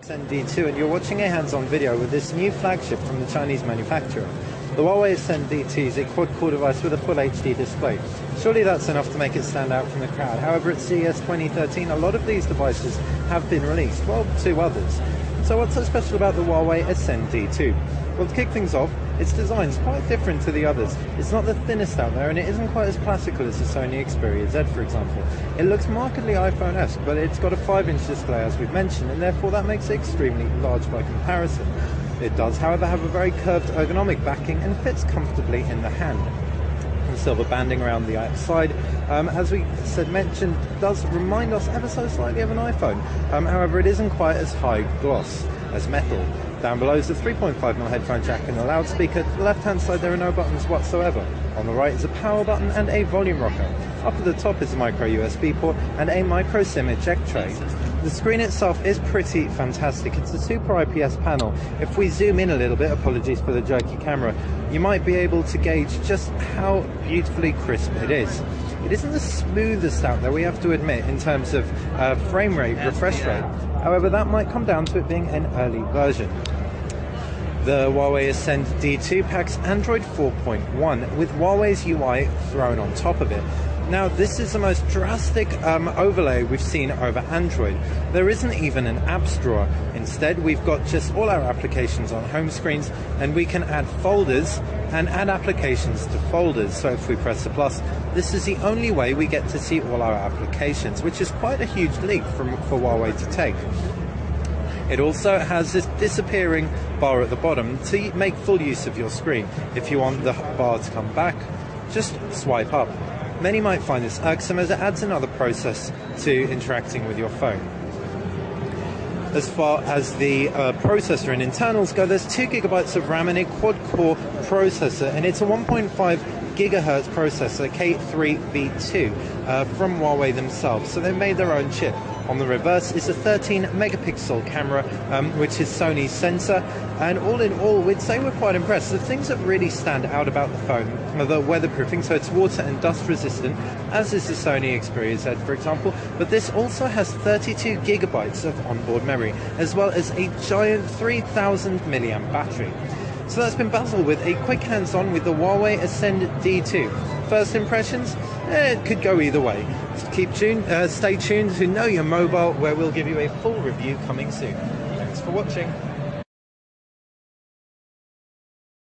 Ascend D2, and you're watching a hands-on video with this new flagship from the Chinese manufacturer. The Huawei Ascend D2 is a quad-core device with a full HD display. Surely that's enough to make it stand out from the crowd. However, at CES 2013, a lot of these devices have been released, well, two others. So what's so special about the Huawei Ascend D2? Well, to kick things off, its design is quite different to the others. It's not the thinnest out there, and it isn't quite as classical as the Sony Xperia Z, for example. It looks markedly iPhone-esque, but it's got a 5-inch display, as we've mentioned, and therefore that makes it extremely large by comparison. It does, however, have a very curved ergonomic backing and fits comfortably in the hand. And silver banding around the outside, as we mentioned, does remind us ever so slightly of an iPhone. However, it isn't quite as high gloss as metal. Down below is a 3.5mm headphone jack and a loudspeaker. To the left-hand side there are no buttons whatsoever. On the right is a power button and a volume rocker. Up at the top is a micro USB port and a micro SIM eject tray. The screen itself is pretty fantastic. It's a super IPS panel. If we zoom in a little bit, apologies for the jerky camera, you might be able to gauge just how beautifully crisp it is. It isn't the smoothest out there, we have to admit, in terms of frame rate, refresh rate. However, that might come down to it being an early version. The Huawei Ascend D2 packs Android 4.1 with Huawei's UI thrown on top of it. Now, this is the most drastic overlay we've seen over Android. There isn't even an apps drawer. Instead, we've got just all our applications on home screens, and we can add folders and add applications to folders. So if we press the plus, this is the only way we get to see all our applications, which is quite a huge leap for Huawei to take. It also has this disappearing bar at the bottom to make full use of your screen. If you want the bar to come back, just swipe up. Many might find this irksome as it adds another process to interacting with your phone. As far as the processor and internals go, there's 2 GB of RAM and a quad-core processor, and it's a 1.5 GHz processor, K3V2, from Huawei themselves, so they made their own chip. On the reverse is a 13-megapixel camera, which is Sony's sensor, and all in all, we'd say we're quite impressed. The things that really stand out about the phone are the weatherproofing, so it's water and dust resistant, as is the Sony Xperia Z, for example, but this also has 32 GB of onboard memory, as well as a giant 3000 mAh battery. So that's been Basil with a quick hands-on with the Huawei Ascend D2. First impressions? It could go either way. Stay tuned to Know Your Mobile, where we'll give you a full review coming soon. Thanks for watching.